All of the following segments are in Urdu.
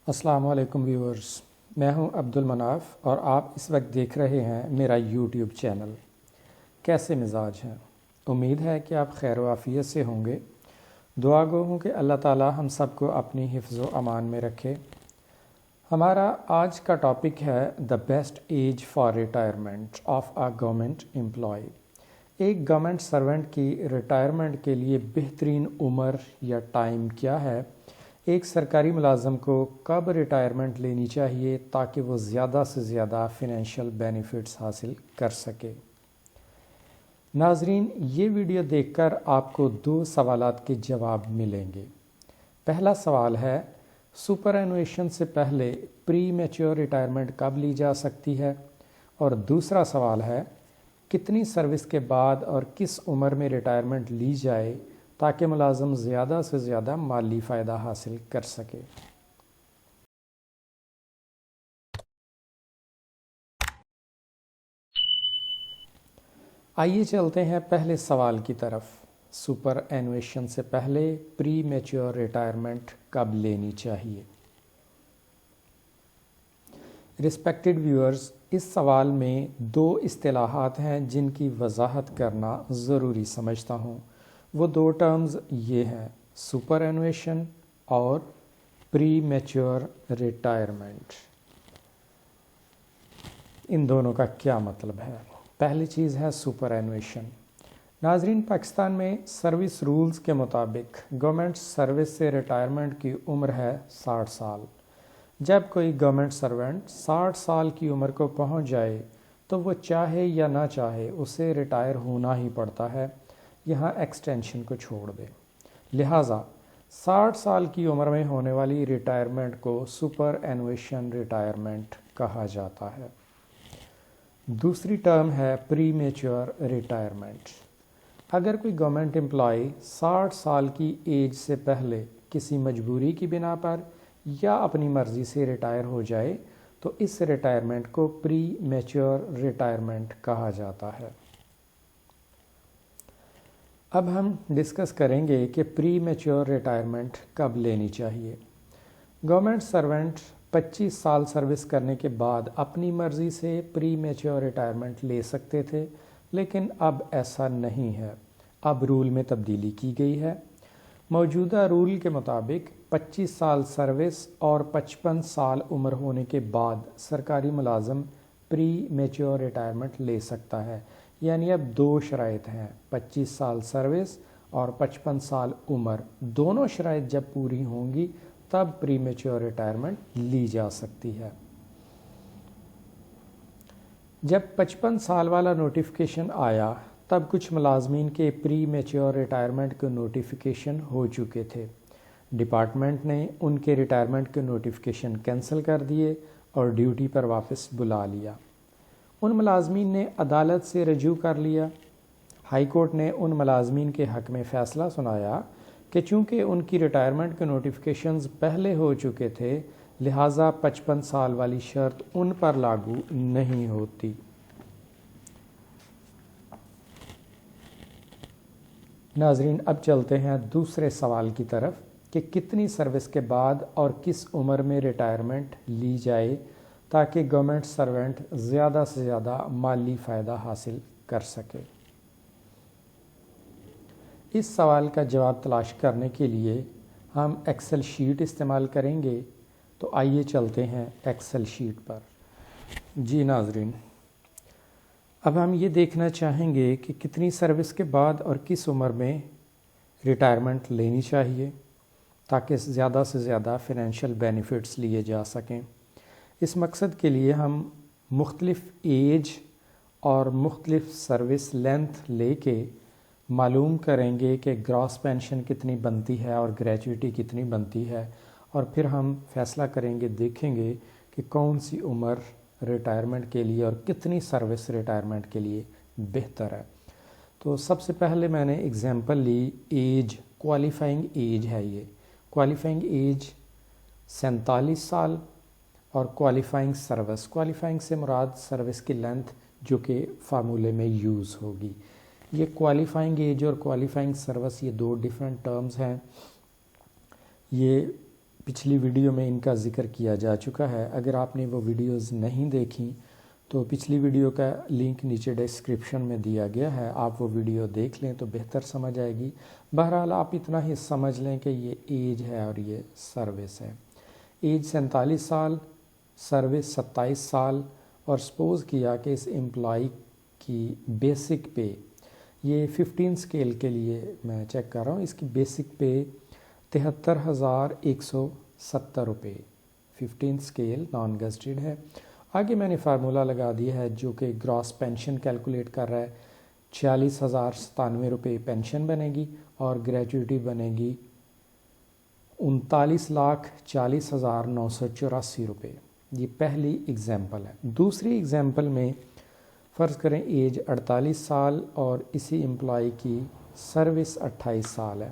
السلام علیکم ویورز، میں ہوں عبد المناف اور آپ اس وقت دیکھ رہے ہیں میرا یوٹیوب چینل۔ کیسے مزاج ہیں؟ امید ہے کہ آپ خیر و عافیت سے ہوں گے۔ دعا گو ہوں کہ اللہ تعالی ہم سب کو اپنی حفظ و امان میں رکھے۔ ہمارا آج کا ٹاپک ہے the best age for retirement of a government employee. ایک گورنمنٹ سرونٹ کی ریٹائرمنٹ کے لیے بہترین عمر یا ٹائم کیا ہے؟ ایک سرکاری ملازم کو کب ریٹائرمنٹ لینی چاہیے تاکہ وہ زیادہ سے زیادہ فنانشل بینیفٹس حاصل کر سکے؟ ناظرین، یہ ویڈیو دیکھ کر آپ کو 2 سوالات کے جواب ملیں گے۔ پہلا سوال ہے، سپر اینویشن سے پہلے پری میچور ریٹائرمنٹ کب لی جا سکتی ہے؟ اور دوسرا سوال ہے، کتنی سروس کے بعد اور کس عمر میں ریٹائرمنٹ لی جائے تاکہ ملازم زیادہ سے زیادہ مالی فائدہ حاصل کر سکے؟ آئیے چلتے ہیں پہلے سوال کی طرف۔ سپر اینویشن سے پہلے پری میچور ریٹائرمنٹ کب لینی چاہیے؟ رسپیکٹڈ ویورز، اس سوال میں 2 اصطلاحات ہیں جن کی وضاحت کرنا ضروری سمجھتا ہوں۔ وہ 2 ٹرمز یہ ہیں، سپر اینویشن اور پری میچور ریٹائرمنٹ۔ ان دونوں کا کیا مطلب ہے؟ پہلی چیز ہے سپر اینویشن۔ ناظرین، پاکستان میں سروس رولز کے مطابق گورنمنٹ سروس سے ریٹائرمنٹ کی عمر ہے 60 سال۔ جب کوئی گورنمنٹ سرونٹ 60 سال کی عمر کو پہنچ جائے تو وہ چاہے یا نہ چاہے اسے ریٹائر ہونا ہی پڑتا ہے، یہاں ایکسٹینشن کو چھوڑ دے۔ لہٰذا 60 سال کی عمر میں ہونے والی ریٹائرمنٹ کو سپر اینویشن ریٹائرمنٹ کہا جاتا ہے۔ دوسری ٹرم ہے پری میچور ریٹائرمنٹ۔ اگر کوئی گورنمنٹ امپلائی 60 سال کی ایج سے پہلے کسی مجبوری کی بنا پر یا اپنی مرضی سے ریٹائر ہو جائے تو اس ریٹائرمنٹ کو پری میچور ریٹائرمنٹ کہا جاتا ہے۔ اب ہم ڈسکس کریں گے کہ پری میچور ریٹائرمنٹ کب لینی چاہیے۔ گورنمنٹ سرونٹ 25 سال سروس کرنے کے بعد اپنی مرضی سے پری میچور ریٹائرمنٹ لے سکتے تھے، لیکن اب ایسا نہیں ہے۔ اب رول میں تبدیلی کی گئی ہے۔ موجودہ رول کے مطابق 25 سال سروس اور 55 سال عمر ہونے کے بعد سرکاری ملازم پری میچور ریٹائرمنٹ لے سکتا ہے۔ یعنی اب 2 شرائط ہیں، 25 سال سروس اور 55 سال عمر۔ دونوں شرائط جب پوری ہوں گی تب پری میچور ریٹائرمنٹ لی جا سکتی ہے۔ جب 55 سال والا نوٹیفیکیشن آیا تب کچھ ملازمین کے پری میچور ریٹائرمنٹ کے نوٹیفیکیشن ہو چکے تھے۔ ڈپارٹمنٹ نے ان کے ریٹائرمنٹ کے نوٹیفیکیشن کینسل کر دیے اور ڈیوٹی پر واپس بلا لیا۔ ان ملازمین نے عدالت سے رجوع کر لیا۔ ہائی کورٹ نے ان ملازمین کے حق میں فیصلہ سنایا کہ چونکہ ان کی ریٹائرمنٹ کے نوٹیفیکیشنز پہلے ہو چکے تھے، لہٰذا 55 سال والی شرط ان پر لاگو نہیں ہوتی۔ ناظرین، اب چلتے ہیں دوسرے سوال کی طرف کہ کتنی سروس کے بعد اور کس عمر میں ریٹائرمنٹ لی جائے تاکہ گورنمنٹ سرونٹ زیادہ سے زیادہ مالی فائدہ حاصل کر سکے۔ اس سوال کا جواب تلاش کرنے کے لیے ہم ایکسل شیٹ استعمال کریں گے، تو آئیے چلتے ہیں ایکسل شیٹ پر۔ جی ناظرین، اب ہم یہ دیکھنا چاہیں گے کہ کتنی سروس کے بعد اور کس عمر میں ریٹائرمنٹ لینی چاہیے تاکہ زیادہ سے زیادہ فنانشل بینیفٹس لیے جا سکیں۔ اس مقصد کے لیے ہم مختلف ایج اور مختلف سروس لینتھ لے کے معلوم کریں گے کہ گراس پینشن کتنی بنتی ہے اور گریجویٹی کتنی بنتی ہے، اور پھر ہم فیصلہ کریں گے، دیکھیں گے کہ کون سی عمر ریٹائرمنٹ کے لیے اور کتنی سروس ریٹائرمنٹ کے لیے بہتر ہے۔ تو سب سے پہلے میں نے اگزامپل لی ایج، کوالیفائنگ ایج ہے یہ۔ کوالیفائنگ ایج 47 سال اور کوالیفائنگ سروس، کوالیفائنگ سے مراد سروس کی لینتھ جو کہ فارمولے میں یوز ہوگی۔ یہ کوالیفائنگ ایج اور کوالیفائنگ سروس یہ 2 ڈیفرنٹ ٹرمز ہیں۔ یہ پچھلی ویڈیو میں ان کا ذکر کیا جا چکا ہے۔ اگر آپ نے وہ ویڈیوز نہیں دیکھیں تو پچھلی ویڈیو کا لنک نیچے ڈسکرپشن میں دیا گیا ہے، آپ وہ ویڈیو دیکھ لیں تو بہتر سمجھ آئے گی۔ بہرحال آپ اتنا ہی سمجھ لیں کہ یہ ایج ہے اور یہ سروس ہے۔ ایج 47 سال، سروس 27 سال، اور سپوز کیا کہ اس امپلائی کی بیسک پے، یہ 15 اسکیل کے لیے میں چیک کر رہا ہوں، اس کی بیسک پے 73,170 روپے، 15 اسکیل نان گزٹڈ ہے۔ آگے میں نے فارمولا لگا دیا ہے جو کہ گراس پینشن کیلکولیٹ کر رہا ہے۔ 40,097 روپے پینشن بنے گی اور گریجویٹی بنے گی 39,40,984 روپے۔ یہ پہلی اگزامپل ہے۔ دوسری اگزامپل میں فرض کریں ایج 48 سال اور اسی امپلائی کی سروس 28 سال ہے۔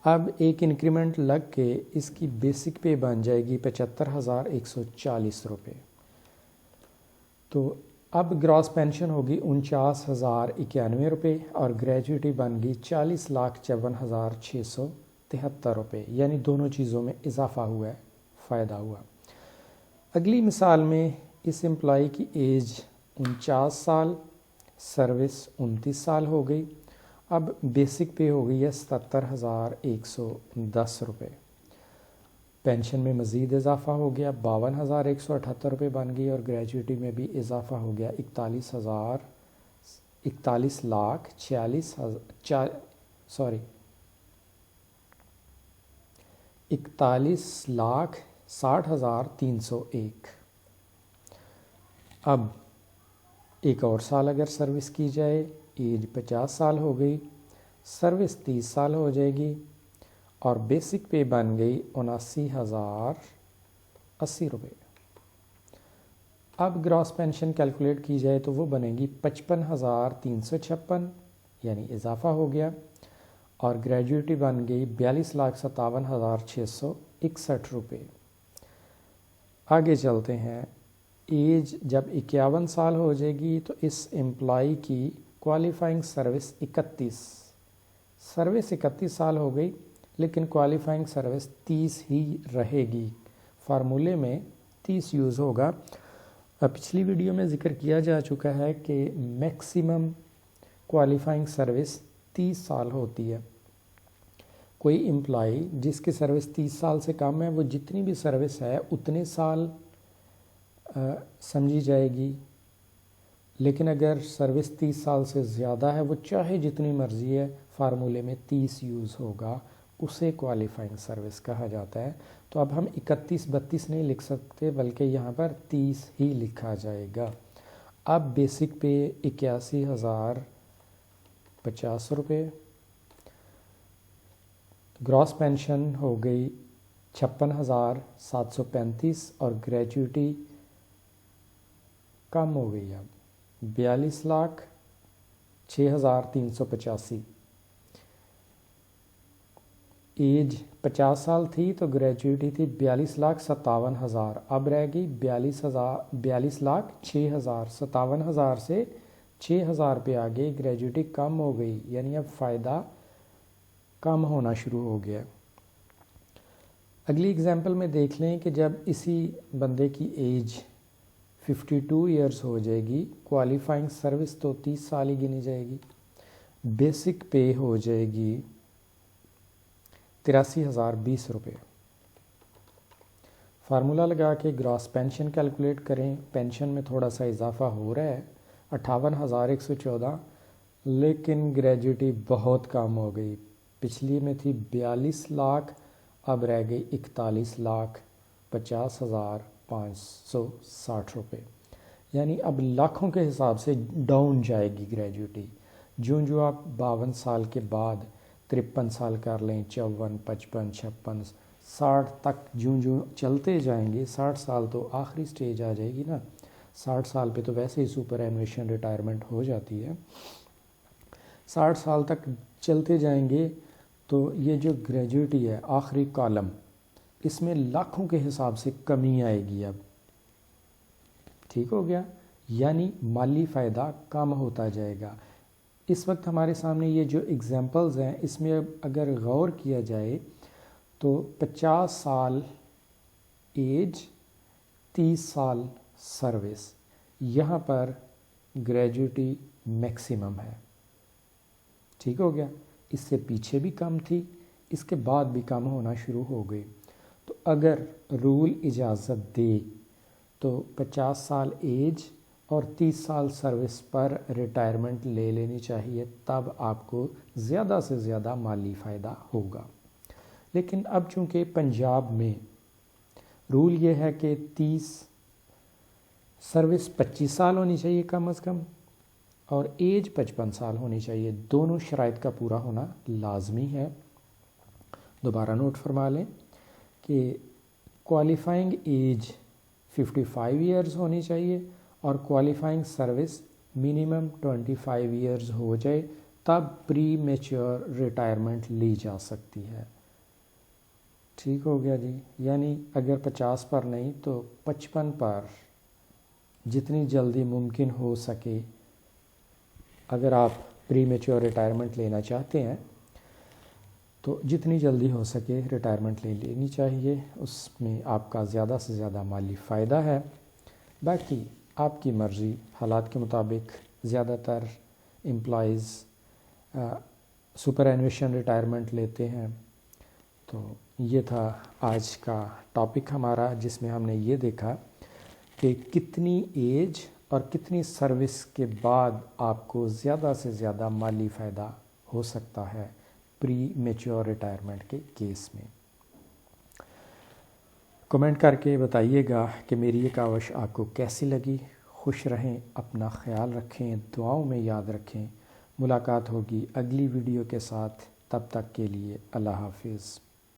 اب ایک انکریمنٹ لگ کے اس کی بیسک پے بن جائے گی 75,140 روپے۔ تو اب گراس پینشن ہوگی 49,091 روپے اور گریجویٹی بن گئی 40,54,673 روپے، یعنی دونوں چیزوں میں اضافہ ہوا ہے، فائدہ ہوا۔ اگلی مثال میں اس امپلائی کی ایج 49 سال، سروس 29 سال ہو گئی۔ اب بیسک پے ہو گئی ہے 77,110 روپے، پینشن میں مزید اضافہ ہو گیا 52,178 روپے بن گئی، اور گریجویٹی میں بھی اضافہ ہو گیا 41,60,301۔ اب ایک اور سال اگر سروس کی جائے، ایج 50 سال ہو گئی، سروس 30 سال ہو جائے گی اور بیسک پے بن گئی 79,080 روپے۔ اب گراس پینشن کیلکولیٹ کی جائے تو وہ بنے گی 55,356، یعنی اضافہ ہو گیا، اور گریجویٹی بن گئی 42,57,661 روپے۔ آگے چلتے ہیں۔ ایج جب 51 سال ہو جائے گی تو اس امپلائی کی کوالیفائنگ سروس 31 سال ہو گئی، لیکن کوالیفائنگ سروس 30 ہی رہے گی۔ فارمولے میں 30 یوز ہوگا۔ پچھلی ویڈیو میں ذکر کیا جا چکا ہے کہ میکسیمم کوالیفائنگ سروس 30 سال ہوتی ہے۔ کوئی امپلائی جس کی سروس 30 سال سے کم ہے، وہ جتنی بھی سروس ہے اتنے سال سمجھی جائے گی، لیکن اگر سروس 30 سال سے زیادہ ہے، وہ چاہے جتنی مرضی ہے، فارمولے میں 30 یوز ہوگا، اسے کوالیفائنگ سروس کہا جاتا ہے۔ تو اب ہم 31-32 نہیں لکھ سکتے، بلکہ یہاں پر 30 ہی لکھا جائے گا۔ اب بیسک پے 81,050 روپے، گراس پینشن ہو گئی 56,735 اور گریجویٹی کم ہو گئی اب 42,06,385۔ ایج 50 سال تھی تو گریجویٹی تھی 42,57,000، اب رہ گئی 42,06,000۔ 57,000 سے 6,000 پہ آگے گریجویٹی کم ہو گئی، یعنی اب فائدہ کم ہونا شروع ہو گیا۔ اگلی اگزامپل میں دیکھ لیں کہ جب اسی بندے کی ایج 52 ایئرز ہو جائے گی، کوالیفائنگ سروس تو 30 سال ہی گنی جائے گی، بیسک پے ہو جائے گی 83,020 روپے۔ فارمولا لگا کے گراس پینشن کیلکولیٹ کریں۔ پینشن میں تھوڑا سا اضافہ ہو رہا ہے 58,114، لیکن گریجویٹی بہت کم ہو گئی، پچھلی میں تھی 42 لاکھ، اب رہ گئی 41,50,560 روپے، یعنی اب لاکھوں کے حساب سے ڈاؤن جائے گی گریجویٹی۔ جو آپ 52 سال کے بعد 53 سال کر لیں، 54، 55، 56، 60 تک جو چلتے جائیں گے، 60 سال تو آخری سٹیج آ جائے گی نا، 60 سال پہ تو ویسے ہی سپر اینویشن ریٹائرمنٹ ہو جاتی ہے۔ 60 سال تک چلتے جائیں گے تو یہ جو گریجویٹی ہے آخری کالم، اس میں لاکھوں کے حساب سے کمی آئے گی اب، ٹھیک ہو گیا، یعنی مالی فائدہ کم ہوتا جائے گا۔ اس وقت ہمارے سامنے یہ جو ایگزامپلز ہیں، اس میں اگر غور کیا جائے تو 50 سال ایج، 30 سال سروس، یہاں پر گریجویٹی میکسیمم ہے. ٹھیک ہو گیا. اس سے پیچھے بھی کم تھی، اس کے بعد بھی کم ہونا شروع ہو گئی. تو اگر رول اجازت دے تو 50 سال ایج اور 30 سال سروس پر ریٹائرمنٹ لے لینی چاہیے، تب آپ کو زیادہ سے زیادہ مالی فائدہ ہوگا. لیکن اب چونکہ پنجاب میں رول یہ ہے کہ 30 سروس 25 سال ہونی چاہیے کم از کم، اور ایج 55 سال ہونی چاہیے، دونوں شرائط کا پورا ہونا لازمی ہے. دوبارہ نوٹ فرما لیں کہ کوالیفائنگ ایج 55 ایئرز ہونی چاہیے اور کوالیفائنگ سروس منیمم 25 ایئرز ہو جائے، تب پری میچور ریٹائرمنٹ لی جا سکتی ہے. ٹھیک ہو گیا جی. یعنی اگر 50 پر نہیں تو 55 پر جتنی جلدی ممکن ہو سکے، اگر آپ پری میچور ریٹائرمنٹ لینا چاہتے ہیں تو جتنی جلدی ہو سکے ریٹائرمنٹ لے لینی چاہیے. اس میں آپ کا زیادہ سے زیادہ مالی فائدہ ہے. باقی آپ کی مرضی، حالات کے مطابق زیادہ تر امپلائیز سپر اینویشن ریٹائرمنٹ لیتے ہیں. تو یہ تھا آج کا ٹاپک ہمارا، جس میں ہم نے یہ دیکھا کہ کتنی ایج اور کتنی سروس کے بعد آپ کو زیادہ سے زیادہ مالی فائدہ ہو سکتا ہے پری میچور ریٹائرمنٹ کے کیس میں. کمنٹ کر کے بتائیے گا کہ میری یہ کاوش آپ کو کیسی لگی. خوش رہیں، اپنا خیال رکھیں، دعاؤں میں یاد رکھیں. ملاقات ہوگی اگلی ویڈیو کے ساتھ، تب تک کے لیے اللہ حافظ.